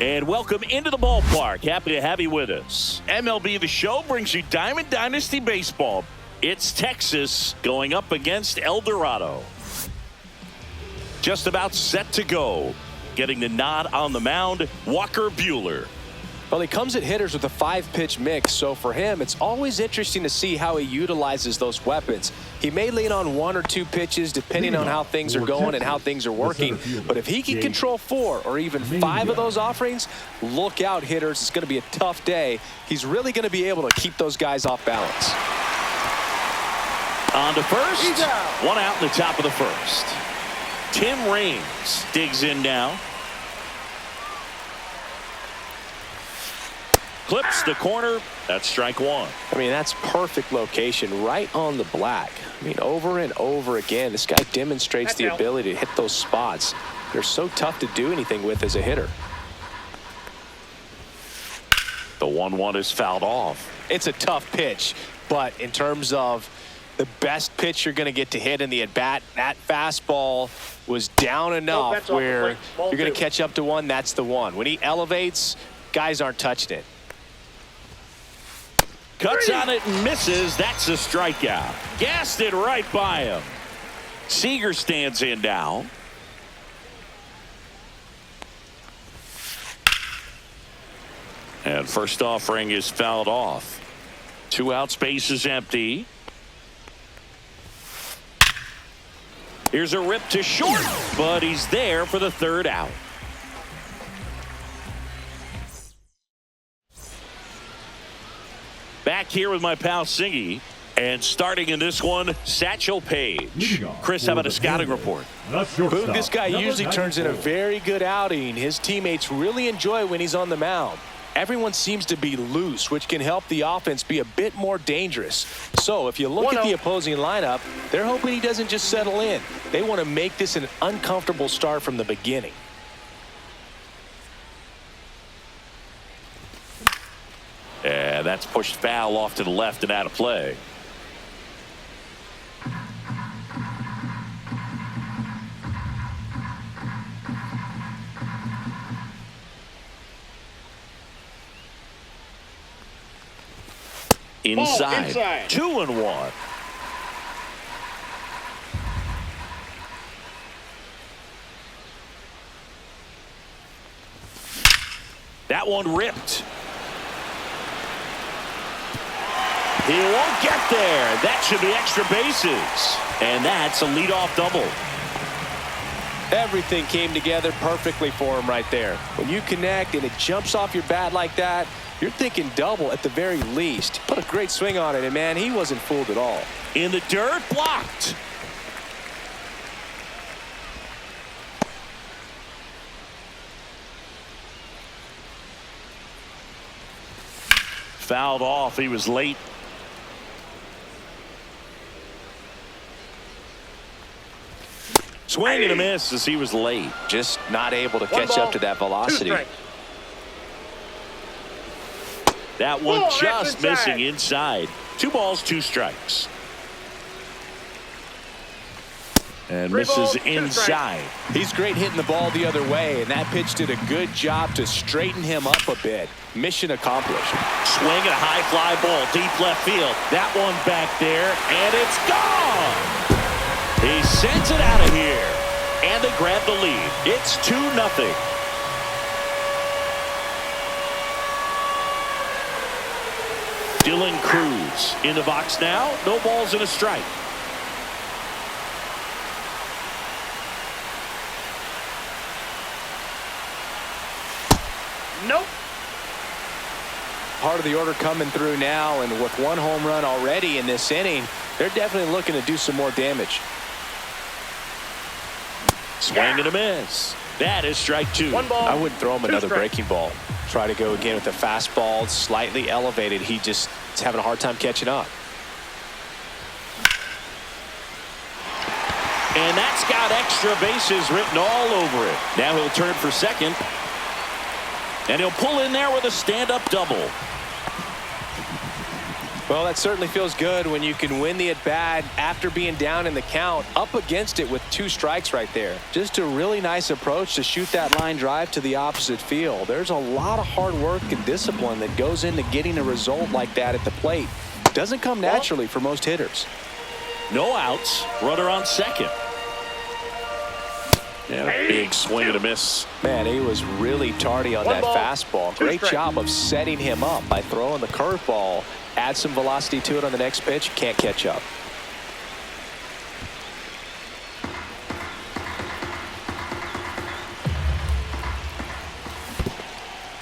And welcome into the ballpark. Happy to have you with us. MLB The Show brings you Diamond Dynasty Baseball. It's Texas going up against El Dorado. Just about set to go. Getting the nod on the mound, Walker Buehler. Well, he comes at hitters with a 5-pitch mix, so for him, it's always interesting to see how he utilizes those weapons. He may lean on 1 or 2 pitches depending on how things are going and how things are working, but if he can control 4 or even 5 of those offerings, look out, hitters. It's going to be a tough day. He's really going to be able to keep those guys off balance. On to first. 1 out in the top of the first. Tim Raines digs in now. Clips the corner. That's strike 1. I mean, that's perfect location right on the black. I mean, over and over again, this guy demonstrates the ability to hit those spots. They're so tough to do anything with as a hitter. The 1-1 is fouled off. It's a tough pitch, but in terms of the best pitch you're going to get to hit in the at-bat, that fastball was down enough where you're going to catch up to one. That's the one. When he elevates, guys aren't touching it. Cuts on it and misses. That's a strikeout. Gassed it right by him. Seager stands in now. And first offering is fouled off. 2 out, space is empty. Here's a rip to short, but he's there for the 3rd out. Back here with my pal Singy, and starting in this one, Satchel Paige. Chris, how about a scouting report? Boog, this guy usually turns in a very good outing. His teammates really enjoy when he's on the mound. Everyone seems to be loose, which can help the offense be a bit more dangerous. So if you look at the opposing lineup, they're hoping he doesn't just settle in. They want to make this an uncomfortable start from the beginning. Yeah, that's pushed foul off to the left and out of play. Inside. 2-1. That one ripped. He won't get there. That should be extra bases. And that's a leadoff double. Everything came together perfectly for him right there. When you connect and it jumps off your bat like that, you're thinking double at the very least. He put a great swing on it, and man, he wasn't fooled at all. In the dirt, blocked. Fouled off. He was late. Swing and a miss as he was late. Just not able to catch up to that velocity. That one just missing inside. 2 balls, 2 strikes. And misses inside. He's great hitting the ball the other way, and that pitch did a good job to straighten him up a bit. Mission accomplished. Swing and a high fly ball, deep left field. That one back there, and it's gone. He sends it out of here, and they grab the lead. It's 2-0. Dylan Cruz in the box now. No balls and a strike. Nope. Part of the order coming through now, and with 1 home run already in this inning, they're definitely looking to do some more damage. Swing and a miss. That is strike 2. 1 ball. I wouldn't throw him another breaking ball. Try to go again with the fastball, slightly elevated. He just is having a hard time catching up. And that's got extra bases written all over it. Now he'll turn for second. And he'll pull in there with a stand-up double. Well, that certainly feels good when you can win the at-bat after being down in the count, up against it with 2 strikes right there. Just a really nice approach to shoot that line drive to the opposite field. There's a lot of hard work and discipline that goes into getting a result like that at the plate. Doesn't come naturally for most hitters. No outs. Runner on second. And a big swing and a miss. Man, he was really tardy on that fastball. Great job of setting him up by throwing the curveball. Add some velocity to it on the next pitch. Can't catch up.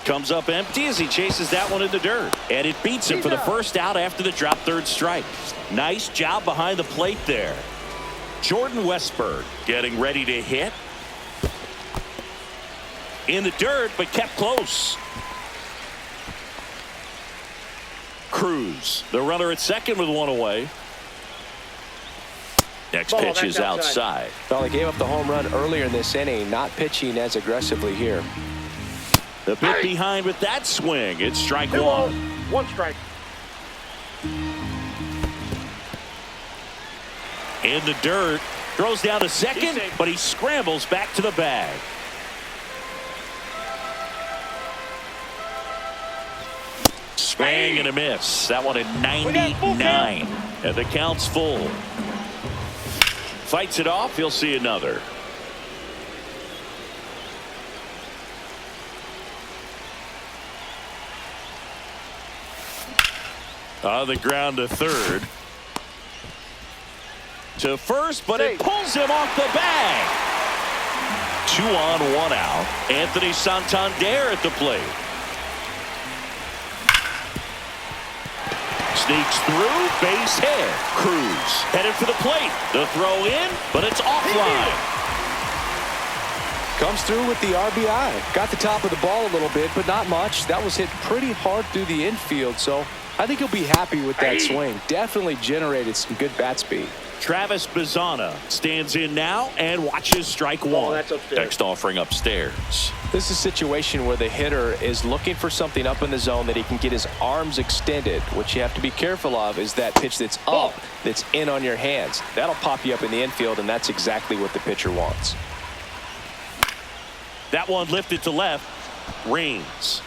Comes up empty as he chases that one in the dirt. And it beats him for the first out after the drop third strike. Nice job behind the plate there. Jordan Westburg getting ready to hit. In the dirt, but kept close. Cruz, the runner at second with 1 away. Next pitch is outside. Well, he gave up the home run earlier in this inning, not pitching as aggressively here. The bit behind with that swing. It's strike 1. 1 strike. In the dirt, throws down to second, but he scrambles back to the bag. Swing and a miss. That one at 99. And the count's full. Fights it off. He'll see another. On the ground to third. To first, but it pulls him off the bag. 2 on, 1 out. Anthony Santander at the plate. Sneaks through, base hit. Cruz headed for the plate. The throw in, but it's offline. Comes through with the RBI. Got the top of the ball a little bit, but not much. That was hit pretty hard through the infield, so I think he'll be happy with that swing. Definitely generated some good bat speed. Travis Bazzana stands in now and watches strike 1. That's upstairs. Next offering upstairs. This is a situation where the hitter is looking for something up in the zone that he can get his arms extended. What you have to be careful of is that pitch that's up, that's in on your hands. That'll pop you up in the infield, and that's exactly what the pitcher wants. That one lifted to left. Rains.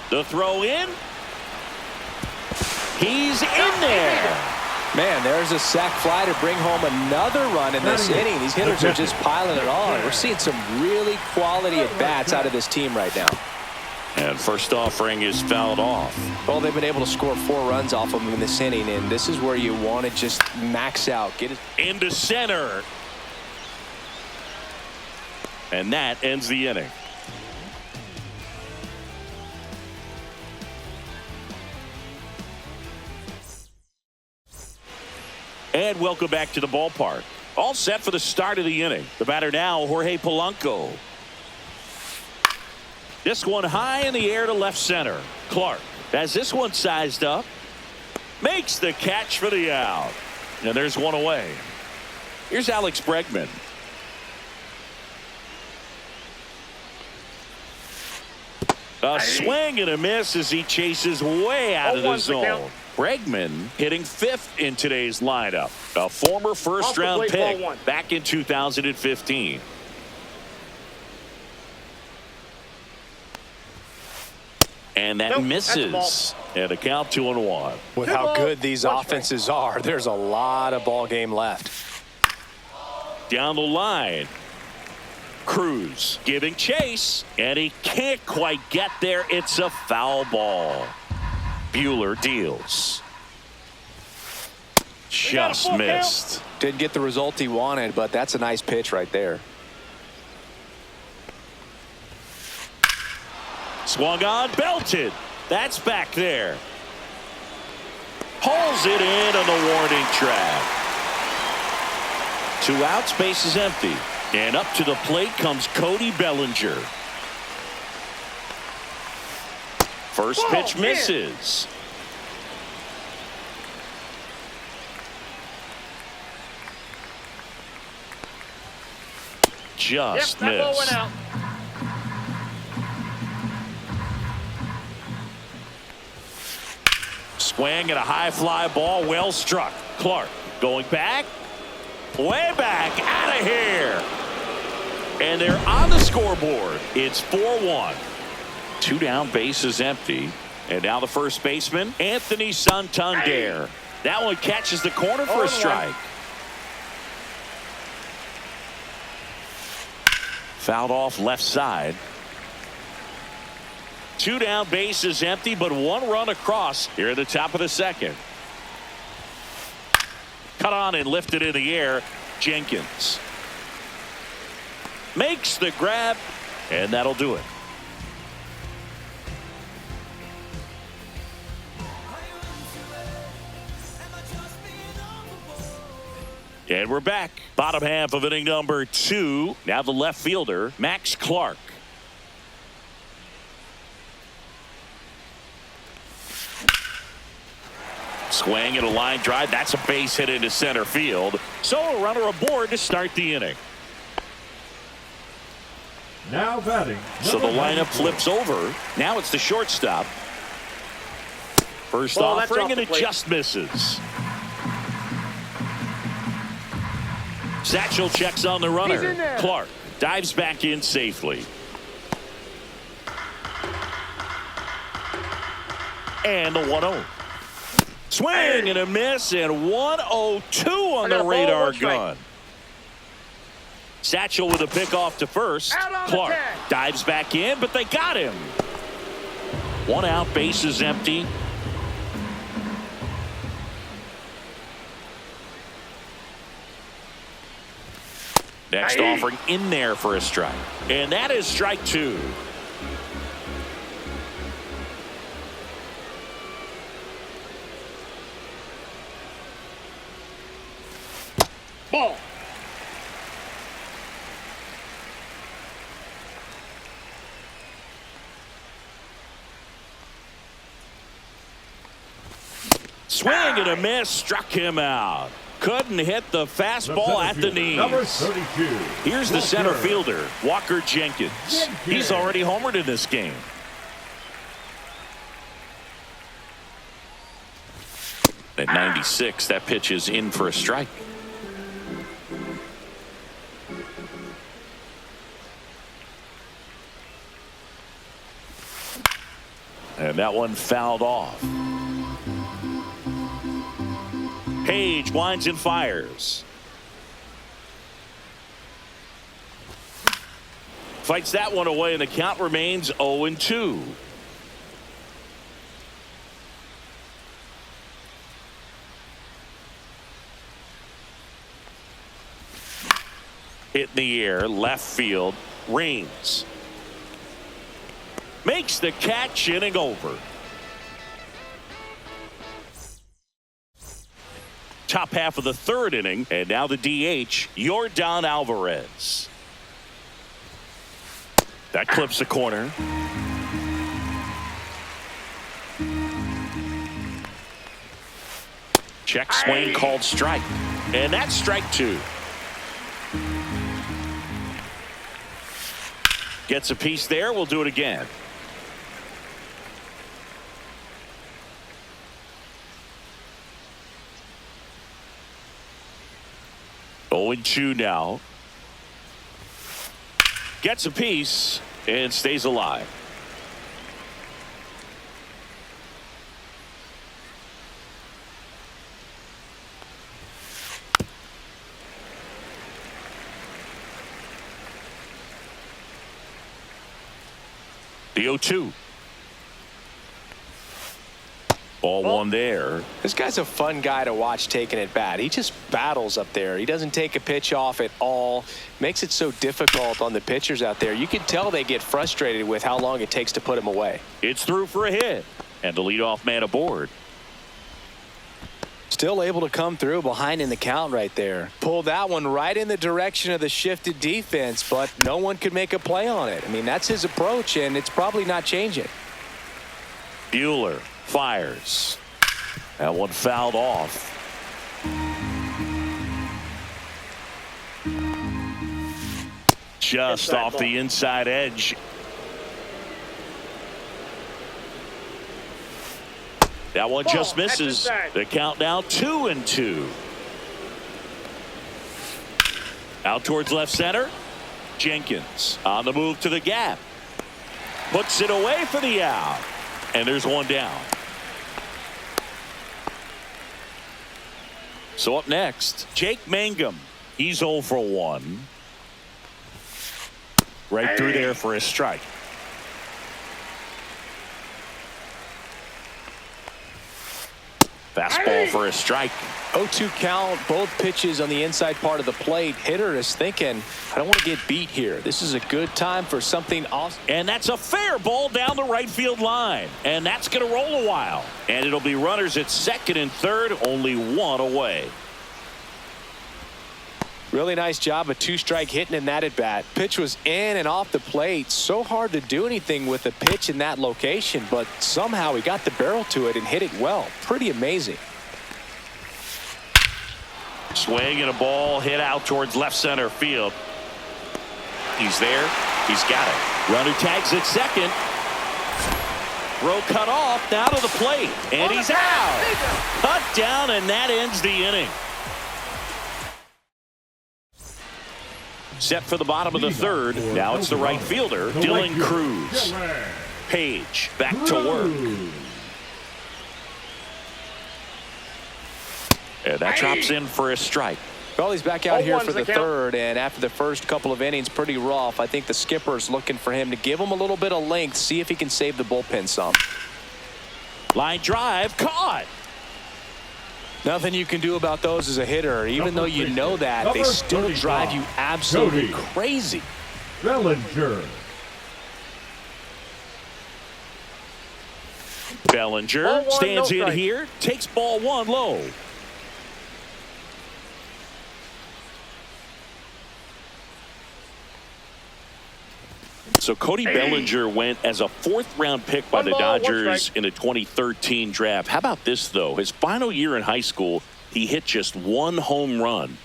The throw in. He's in there. Man, there's a sac fly to bring home another run in this inning. These hitters are just piling it on. We're seeing some really quality at-bats out of this team right now. And first offering is fouled off. Well, they've been able to score 4 runs off of him in this inning, and this is where you want to just max out. Get it into center. And that ends the inning. And welcome back to the ballpark. All set for the start of the inning. The batter now, Jorge Polanco. This one high in the air to left center. Clark has this one sized up. Makes the catch for the out. And there's 1 away. Here's Alex Bregman. A swing and a miss as he chases way out of the zone. Bregman hitting 5th in today's lineup. A former first-round pick back in 2015. And that misses. And a count 2-1. With how good these offenses are, there's a lot of ball game left. Down the line. Cruz giving chase, and he can't quite get there. It's a foul ball. Buehler deals. Just missed. Didn't get the result he wanted, but that's a nice pitch right there. Swung on, belted. That's back there. Pulls it in on the warning track. 2 outs, base is empty. And up to the plate comes Cody Bellinger. First pitch misses. Just missed. That ball went out. Swing and a high fly ball, well struck. Clark going back, way back, out of here. And they're on the scoreboard. It's 4-1. 2 down, bases empty. And now the first baseman, Anthony Santander. That one catches the corner for a strike. Fouled off left side. 2 down, bases empty, but 1 run across here at the top of the second. Cut on and lifted in the air. Jenkins makes the grab, and that'll do it. And we're back. Bottom half of inning number 2. Now the left fielder, Max Clark. Swing and a line drive. That's a base hit into center field. So a runner aboard to start the inning. Now batting. So the lineup flips over. Now it's the shortstop. First offering, and it just misses. Satchel checks on the runner. Clark dives back in safely. And the 1-0. Swing and a miss, and 1-0-2 on the radar gun. Satchel with a pick off to first. Clark dives back in, but they got him. 1 out, bases empty. Next offering in there for a strike. And that is strike 2. Ball. Swing and a miss, struck him out. Couldn't hit the fastball at the knees. Number 32. Here's the center fielder, Walker Jenkins. He's already homered in this game. At 96, that pitch is in for a strike. And that one fouled off. Page winds and fires. Fights that one away, and the count remains 0-2. Hit in the air, left field, Rains. Makes the catch, inning over. Top half of the 3rd inning, and now the DH, Yordan Alvarez. That clips the corner. Check swing called strike. And that's strike 2. Gets a piece there. We'll do it again. Oh, 0-2 now. Gets a piece and stays alive. The 0-2. Ball one there. This guy's a fun guy to watch taking at bat. He just battles up there. He doesn't take a pitch off at all. Makes it so difficult on the pitchers out there. You can tell they get frustrated with how long it takes to put him away. It's through for a hit. And the leadoff man aboard. Still able to come through behind in the count right there. Pulled that one right in the direction of the shifted defense, but no one could make a play on it. I mean, that's his approach, and it's probably not changing. Buehler fires. That one fouled off. Just off the inside edge. That one Ball, just that's misses. inside. The count now 2-2. Out towards left center. Jenkins on the move to the gap. Puts it away for the out. And there's one down. So up next, Jake Mangum. He's 0 for 1. Right through there for a strike. Fastball for a strike. 0-2 count, both pitches on the inside part of the plate. Hitter is thinking, I don't want to get beat here. This is a good time for something awesome. And that's a fair ball down the right field line. And that's going to roll a while. And it'll be runners at second and third, only one away. Really nice job of two-strike hitting in that at-bat. Pitch was in and off the plate. So hard to do anything with a pitch in that location, but somehow he got the barrel to it and hit it well. Pretty amazing. Swing and a ball hit out towards left center field. He's there. He's got it. Runner tags at second. Throw cut off down to the plate. And he's out. Cut down, and that ends the inning. Set for the bottom of the third. Now it's the right fielder, Dylan Cruz. Page back to work. And that drops in for a strike. Well, he's back out here for the count. third, and after the first couple of innings, pretty rough. I think the skipper's looking for him to give him a little bit of length, see if he can save the bullpen some. Line drive, caught. Nothing you can do about those as a hitter. Even though you know that, they still drive you absolutely crazy. Bellinger. Bellinger Ball one, stands no in strike. here, takes ball one low. So Cody Bellinger went as a fourth-round pick by One the ball, one Dodgers strike. in the 2013 draft. How about this, though? His final year in high school, he hit just one home run.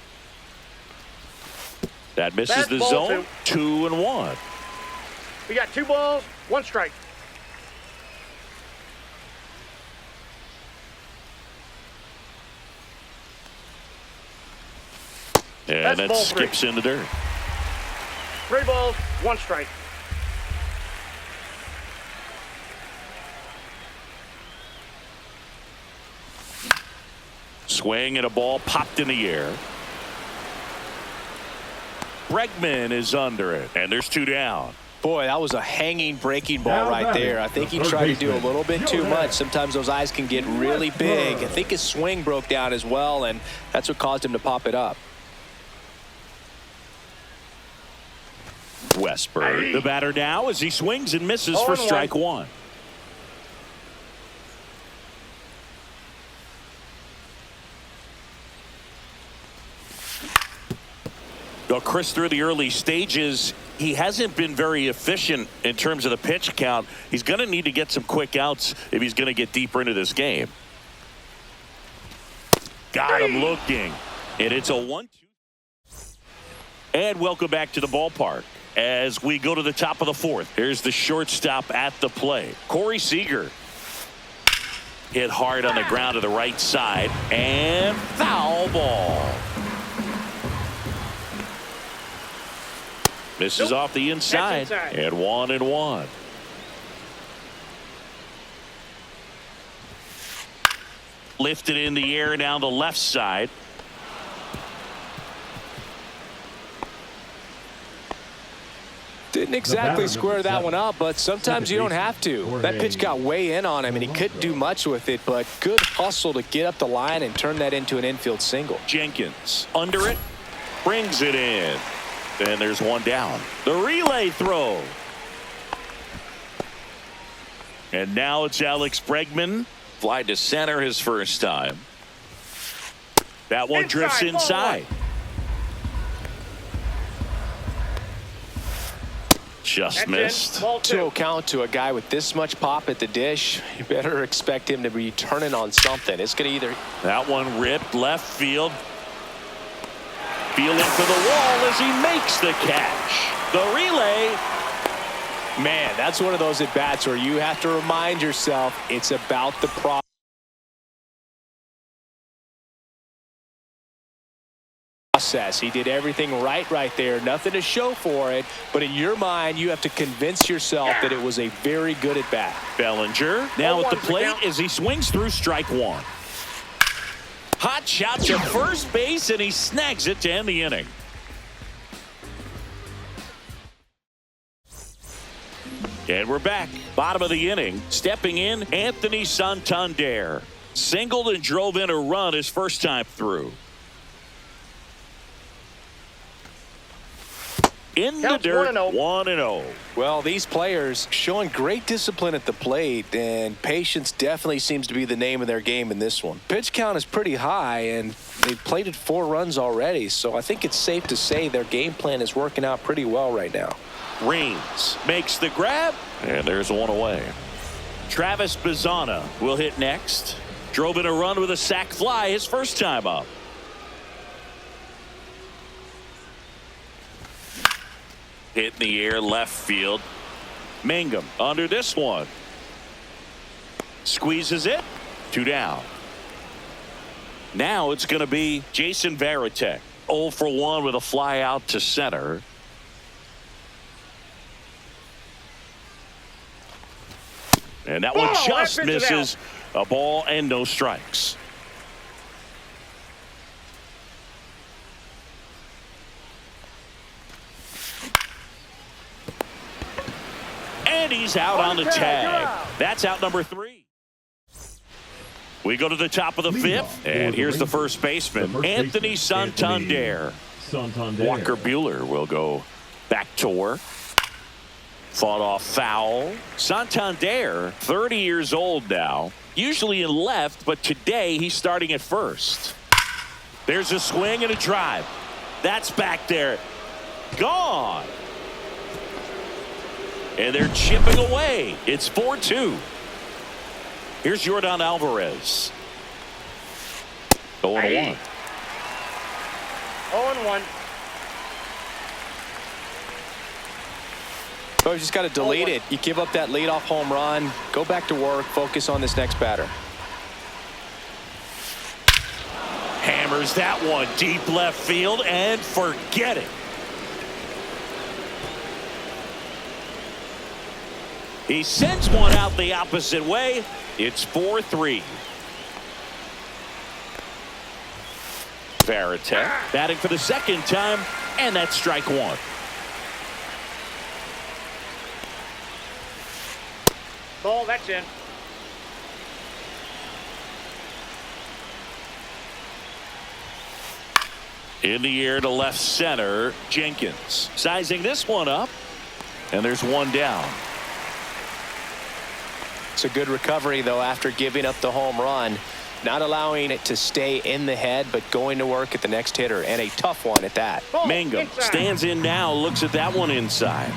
That misses That's the ball zone. 2-1. We got 2 balls, 1 strike. And That's that ball 3. skips in the dirt. 3 balls, 1 strike. Swing and a ball popped in the air. Bregman is under it, and there's 2 down. Boy, that was a hanging breaking ball Now right batting, there. I think he the third tried to do a baseman, little bit too Gilbert. much. Sometimes those eyes can get really big. I think his swing broke down as well, and that's what caused him to pop it up. Westberg, the batter now, as he swings and misses for 0-1. strike 1. Well, Chris, through the early stages, he hasn't been very efficient in terms of the pitch count. He's going to need to get some quick outs if he's going to get deeper into this game. Got him looking. And it's a 1-2. And welcome back to the ballpark as we go to the top of the fourth. Here's the shortstop at the plate, Corey Seager. Hit hard on the ground to the right side, and foul ball. Misses off the inside, That's inside. and 1-1. Lifted in the air down the left side. Didn't exactly batter, square number that 7. one up, but sometimes you don't have to. That pitch got way in on him, and he couldn't do much with it, but good hustle to get up the line and turn that into an infield single. Jenkins under it, brings it in. And there's one down. The relay throw. And now it's Alex Bregman. Fly to center his first time. That one drifts Inside, ball inside. Just That's missed. in. Ball 2. 2-0 count to a guy with this much pop at the dish. You better expect him to be turning on something. It's going to either... That one ripped left field. Feeling for the wall as he makes the catch. The relay. Man, that's one of those at-bats where you have to remind yourself it's about the product. process. He did everything right there. Nothing to show for it. But in your mind, you have to convince yourself that it was a very good at-bat. Bellinger now at the plate as he swings through strike one. Hot shot to first base, and he snags it to end the inning. And we're back. Bottom of the inning. Stepping in, Anthony Santander. Singled and drove in a run his first time through. In the dirt, 1-0. Well, these players showing great discipline at the plate, and patience definitely seems to be the name of their game in this one. Pitch count is pretty high, and they've plated 4 runs already, so I think it's safe to say their game plan is working out pretty well right now. Reigns makes the grab, and there's one away. Travis Bazzana will hit next. Drove in a run with a sac fly his first time up. Hit in the air left field. Mangum under this one. Squeezes it. 2 down. Now it's going to be Jason Varitek. 0 for 1 with a fly out to center. And that one just misses. A ball and no strikes. And he's out on the tag. That's out number 3. We go to the top of the 5th, and here's the first baseman, Anthony Santander. Walker Buehler will go back to work. Fought off foul. Santander, 30 years old now, usually in left, but today he's starting at first. There's a swing and a drive. That's back there. Gone. And they're chipping away. It's 4-2. Here's Yordan Alvarez. 0-1. 0-1. So you just got to delete it. You give up that leadoff home run. Go back to work. Focus on this next batter. Hammers that one deep left field and forget it. He sends one out the opposite way. It's 4-3. Varitek batting for the second time, and that's strike 1. Ball, that's in. In the air to left center, Jenkins. Sizing this one up, and there's one down. It's a good recovery, though, after giving up the home run. Not allowing it to stay in the head, but going to work at the next hitter, and a tough one at that. Mangum stands in now, looks at that one inside.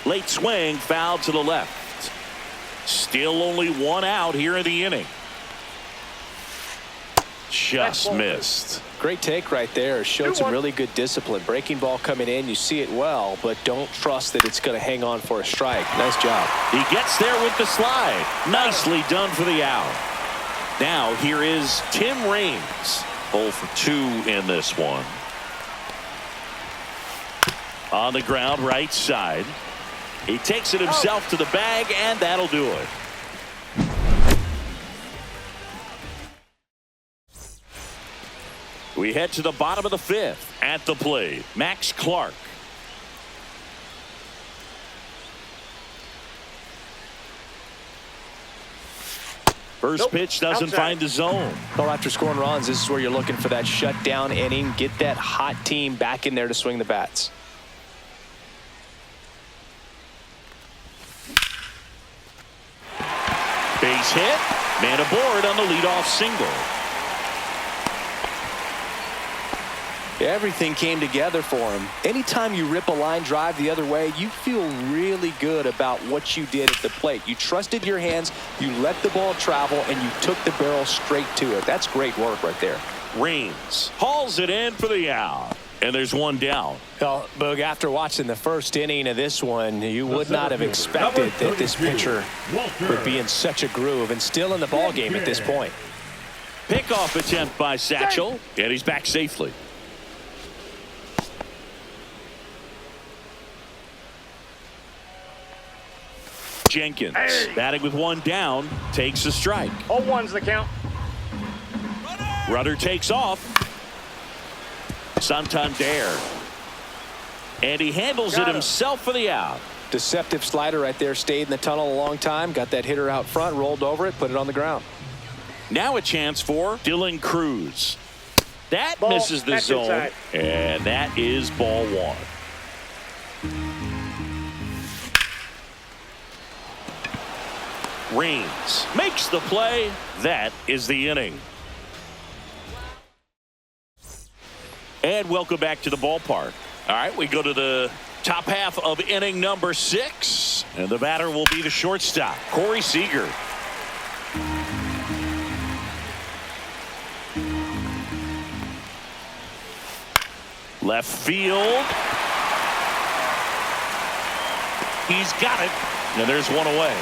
Late swing, foul to the left. Still only 1 out here in the inning. Just missed. Great take right there. Showed some really good discipline. Breaking ball coming in, you see it well, but don't trust that it's going to hang on for a strike. Nice job. He gets there with the slide. Nicely done for the out. Now here is Tim Raines. 0 for 2 in this one. On the ground, right side. He takes it himself to the bag, and that'll do it. We head to the bottom of the 5th. At the plate, Max Clark. First pitch doesn't find the zone. Well, after scoring runs, this is where you're looking for that shutdown inning. Get that hot team back in there to swing the bats. Base hit. Man aboard on the leadoff single. Everything came together for him. Anytime you rip a line drive the other way, you feel really good about what you did at the plate. You trusted your hands, you let the ball travel, and you took the barrel straight to it. That's great work right there. Reigns hauls it in for the out. And there's one down. Well, Boog, after watching the first inning of this one, you would not have expected that this pitcher would be in such a groove and still in the ball game at this point. Pickoff attempt by Satchel, and he's back safely. Jenkins, batting with one down, takes a strike. 0-1's the count. Rudder takes off. Santander. And he handles it himself for the out. Deceptive slider right there. Stayed in the tunnel a long time. Got that hitter out front, rolled over it, put it on the ground. Now a chance for Dylan Cruz. That Ball, misses the that's zone. inside. And that is ball one. Reigns makes the play. That is the inning. And welcome back to the ballpark. All right, we go to the top half of inning number 6. And the batter will be the shortstop, Corey Seager. Left field. He's got it. And there's one away.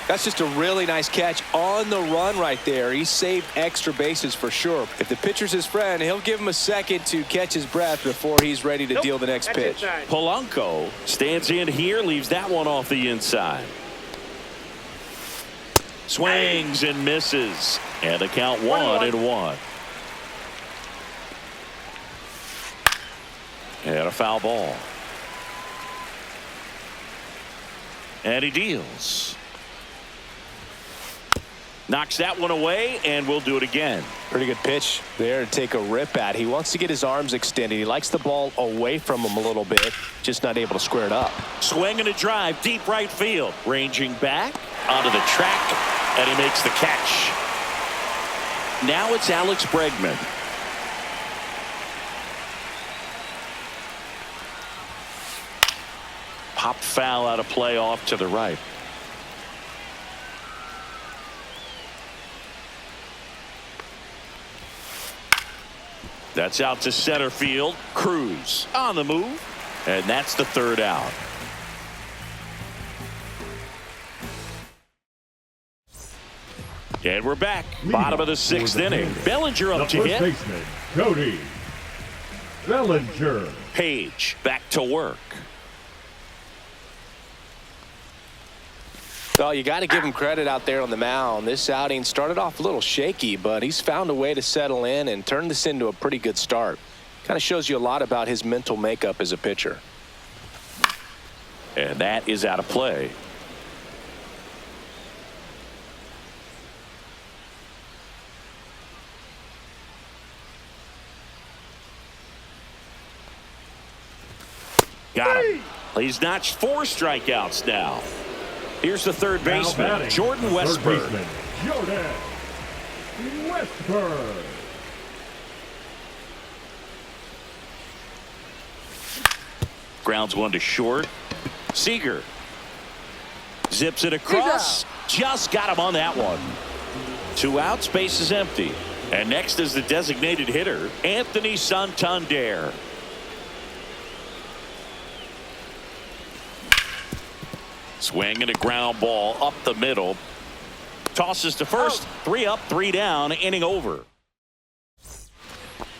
That's just a really nice catch on the run right there. He saved extra bases for sure. If the pitcher's his friend, he'll give him a second to catch his breath before he's ready to deal the next pitch. Polanco stands in here, leaves that one off the inside. Swings and misses. And the count 1-1. And a foul ball. And he deals. Knocks that one away, and we'll do it again. Pretty good pitch there to take a rip at. He wants to get his arms extended. He likes the ball away from him a little bit, just not able to square it up. Swing and a drive, deep right field. Ranging back onto the track, and he makes the catch. Now it's Alex Bregman. Popped foul out of play off to the right. That's out to center field. Cruz on the move. And that's the third out. And we're back. Bottom of the 6th inning. Bellinger up to hit. Baseman, Cody Bellinger. Page back to work. Well, you got to give him credit out there on the mound. This outing started off a little shaky, but he's found a way to settle in and turn this into a pretty good start. Kind of shows you a lot about his mental makeup as a pitcher. And that is out of play. Got him. He's notched 4 strikeouts now. Here's the third baseman, Jordan Westburg. Jordan Westburg. Grounds one to short. Seager zips it across. Just got him on that one. 2 outs, base is empty. And next is the designated hitter, Anthony Santander. Swing and a ground ball up the middle. Tosses to first. 3 up, 3 down. Inning over.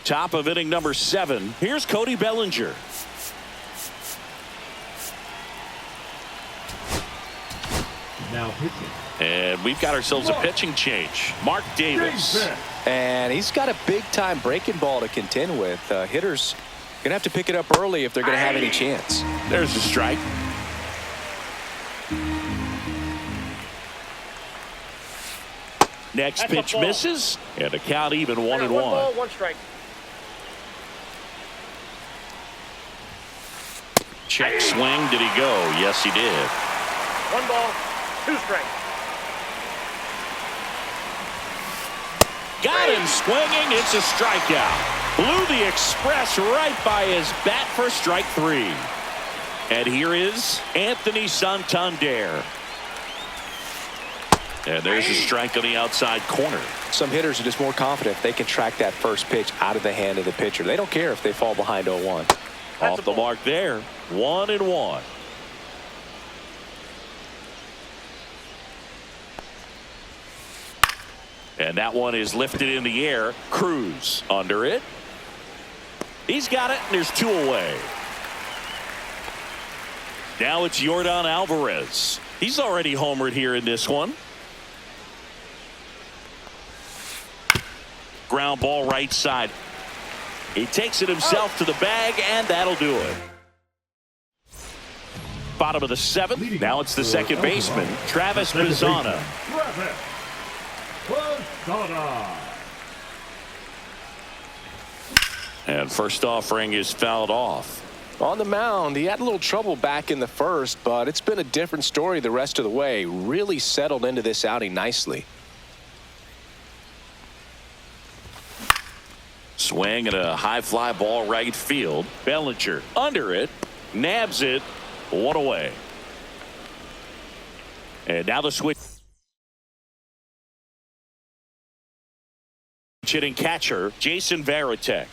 Top of inning number 7. Here's Cody Bellinger. Now pitching. And we've got ourselves a pitching change. Mark Davis. And he's got a big-time breaking ball to contend with. Hitters going to have to pick it up early if they're going to have any chance. There's the strike. Next pitch misses, and the count even 1-1. 1 ball, 1 strike. Check swing. Did he go? Yes, he did. 1 ball, 2 strikes. Got him swinging. It's a strikeout. Blew the express right by his bat for strike 3. And here is Anthony Santander. And there's a strike on the outside corner. Some hitters are just more confident if they can track that first pitch out of the hand of the pitcher. They don't care if they fall behind 0-1. Off the mark there. 1-1. And that one is lifted in the air. Cruz under it. He's got it, and there's 2 away. Now it's Yordan Alvarez. He's already homered here in this one. Ground ball right side. He takes it himself to the bag, and that'll do it. Bottom of the 7th. Now it's the second baseman, Travis Pizzana. And first offering is fouled off. On the mound, he had a little trouble back in the first, but it's been a different story the rest of the way. Really settled into this outing nicely. Swing and a high fly ball right field. Bellinger under it, nabs it, 1 away. And now the switch. Hitting catcher Jason Varitek.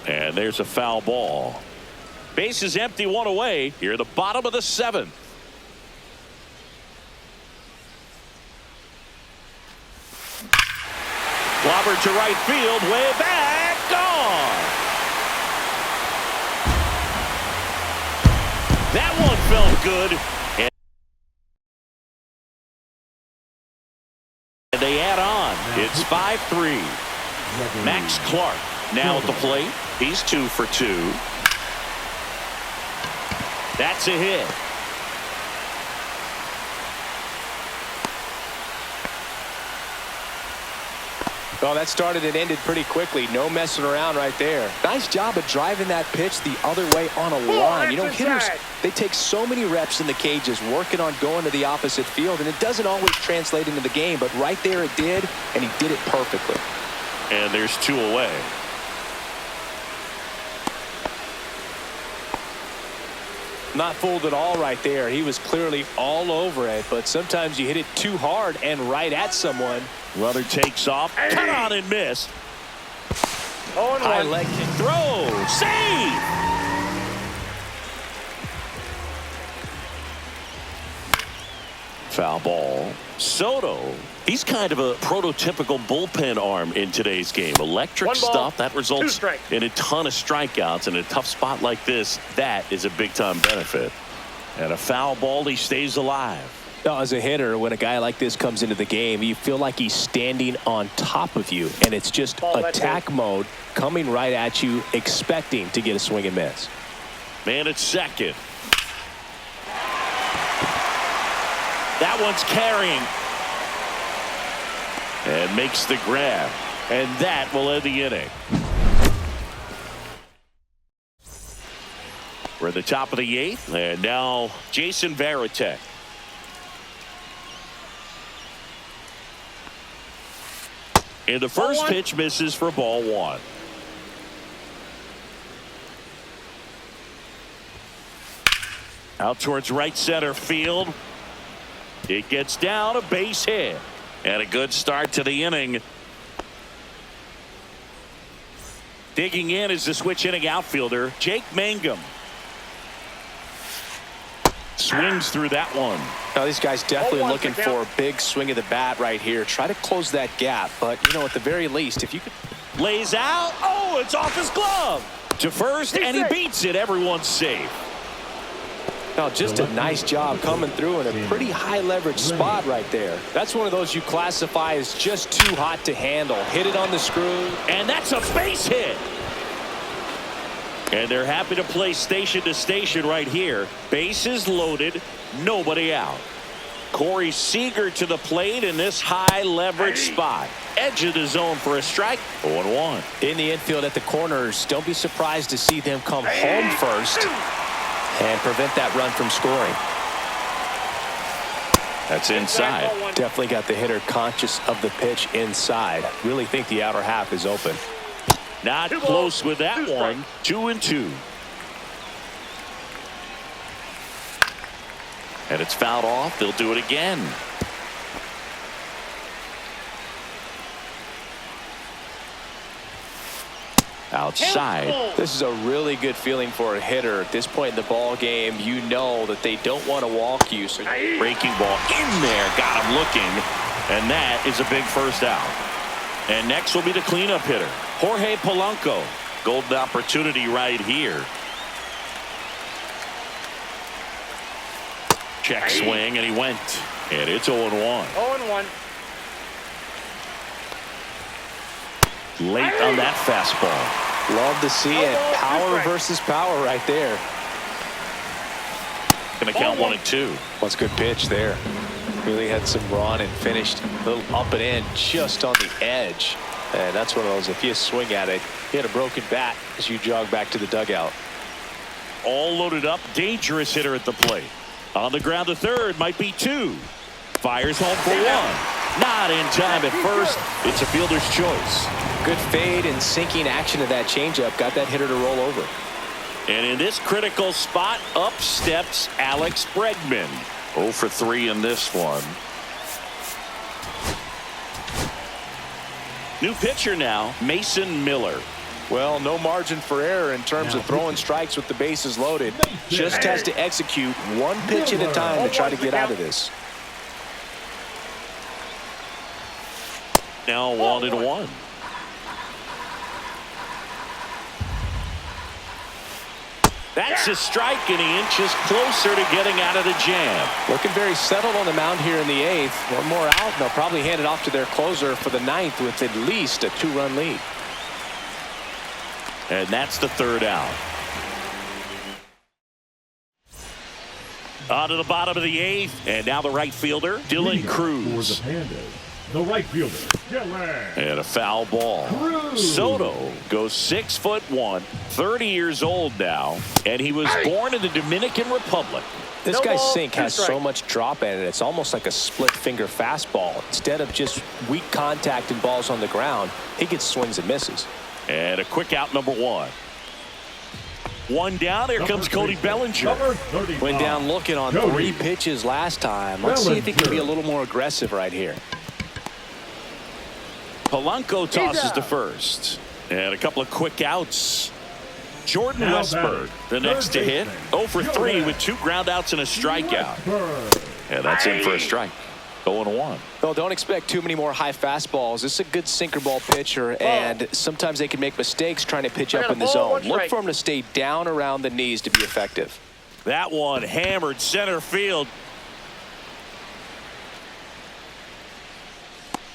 And there's a foul ball. Base is empty, 1 away. Here at the bottom of the 7th. Clobbered to right field, way back, gone. That one felt good. And they add on. It's 5-3. Max Clark now at the plate. He's 2 for 2. That's a hit. Well, that started and ended pretty quickly. No messing around right there. Nice job of driving that pitch the other way on a line. You know, hitters, they take so many reps in the cages working on going to the opposite field, and it doesn't always translate into the game, but right there it did, and he did it perfectly. And there's 2 away. Not fooled at all right there. He was clearly all over it, but sometimes you hit it too hard and right at someone. Runner takes off, cut on and miss. High leg kick. Throw, save. Foul ball. Soto. He's kind of a prototypical bullpen arm in today's game. Electric stuff that results in a ton of strikeouts. In a tough spot like this, that is a big-time benefit. And a foul ball, he stays alive. Now, as a hitter, when a guy like this comes into the game, you feel like he's standing on top of you, and it's just attack mode coming right at you, expecting to get a swing and miss. Man at second. That one's carrying. And makes the grab. And that will end the inning. We're at the top of the 8th. And now Jason Varitek. And the first pitch misses for ball 1. Out towards right center field. It gets down, a base hit. And a good start to the inning. Digging in is the switch hitting outfielder, Jake Mangum. Swings through that one. Now, these guys definitely looking for a big swing of the bat right here. Try to close that gap. But, you know, at the very least, if you could. Lays out. Oh, it's off his glove. To first, and he beats it. Everyone's safe. Now, just a nice job coming through in a pretty high leverage spot right there. That's one of those you classify as just too hot to handle. Hit it on the screw. And that's a base hit. And they're happy to play station to station right here. Bases loaded, nobody out. Corey Seager to the plate in this high leverage spot. Edge of the zone for a strike. 0-1. In the infield at the corners, don't be surprised to see them come home first and prevent that run from scoring. That's inside. Definitely got the hitter conscious of the pitch inside. Really think the outer half is open. Not Two close balls, with that two one. strikes. 2-2. And it's fouled off. They'll do it again. Outside. This is a really good feeling for a hitter at this point in the ball game. You know that they don't want to walk you. So Breaking ball in there. Got him looking. And that is a big first out. And next will be the cleanup hitter, Jorge Polanco. Golden opportunity right here. Check swing, and he went. And it's 0-1. 0-1. Late on that fastball. love to see it. ball, Power versus power right there. Going to count 1-2. That's a good pitch there. Really had some run and finished a little up and in just on the edge. And that's one of those, if you swing at it, you had a broken bat as you jog back to the dugout. All loaded up. Dangerous hitter at the plate. On the ground to third. Might be 2. Fires home for 1. Not in time at first. It's a fielder's choice. Good fade and sinking action of that changeup. Got that hitter to roll over. And in this critical spot, up steps Alex Bregman. 0 for 3 in this one. New pitcher now, Mason Miller. Well, no margin for error in terms of throwing strikes with the bases loaded. Just has to execute one pitch at a time to try to get out of this. Now 1-1. That's a strike, and he inches closer to getting out of the jam. Looking very settled on the mound here in the 8th. One more out, and they'll probably hand it off to their closer for the 9th with at least a 2-run lead. And that's the 3rd out. On to the bottom of the 8th, and now the right fielder, Dylan Cruz. For the Pandas, the right fielder, Dylan. And a foul ball. Cruz. Soto goes 6'1", 30 years old now, and he was born in the Dominican Republic. This No guy's ball, sink 2 has so strikes. much drop in it. It's almost like a split finger fastball. Instead of just weak contact and balls on the ground, he gets swings and misses. And a quick out, number 1. 1 down. Here comes Cody Bellinger. Number 35. Went down looking on Cody 3 pitches last time. Let's see if he can be a little more aggressive right here. Polanco tosses to first. And a couple of quick outs. Jordan Now Westberg, the batting, next to third hit. baseman, 0 for 3 Jordan with 2 ground outs and a strikeout. Westberg. And that's in for a strike. 0-1. Well, don't expect too many more high fastballs. This is a good sinker ball pitcher, and sometimes they can make mistakes trying to pitch I up got a in the ball, zone. 1 Look strike. for him to stay down around the knees to be effective. That one hammered center field.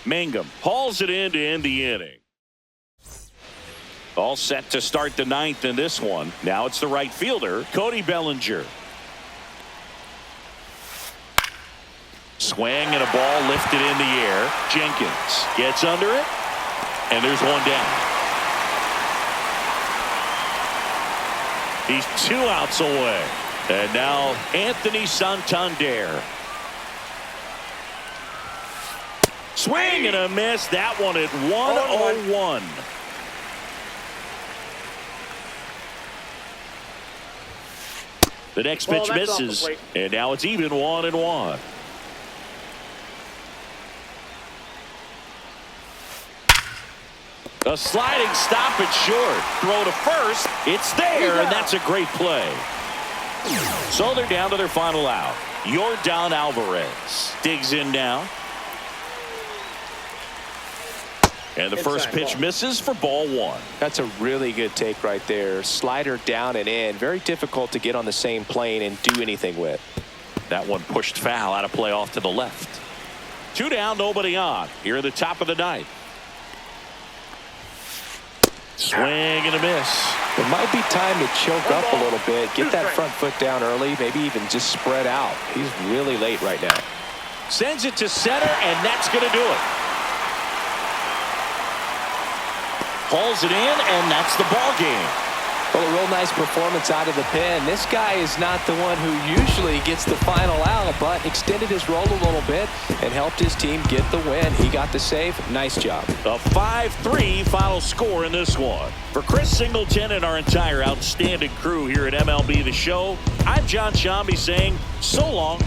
Mangum hauls it in to end the inning. All set to start the 9th in this one. Now it's the right fielder, Cody Bellinger. Swing and a ball lifted in the air. Jenkins gets under it, and there's 1 down. He's 2 outs away. And now Anthony Santander. Swing and a miss. That one at 1-0-1. The next pitch That's off the misses, plate. and now it's even 1-1. A sliding stop at short. Throw to first. It's there, and that's a great play. So they're down to their final out. Yordan Alvarez digs in now. And the first Inside pitch ball. misses for ball 1. That's a really good take right there. Slider down and in. Very difficult to get on the same plane and do anything with. That one pushed foul out of play off to the left. 2 down, nobody on. Here at the top of the 9th. Swing and a miss. It might be time to choke up a little bit. Get that front foot down early. Maybe even just spread out. He's really late right now. Sends it to center, and that's going to do it. Hauls it in, and that's the ball game. Well, a real nice performance out of the pen. This guy is not the one who usually gets the final out, but extended his role a little bit and helped his team get the win. He got the save. Nice job. A 5-3 final score in this one. For Chris Singleton and our entire outstanding crew here at MLB The Show, I'm John Shambi saying so long.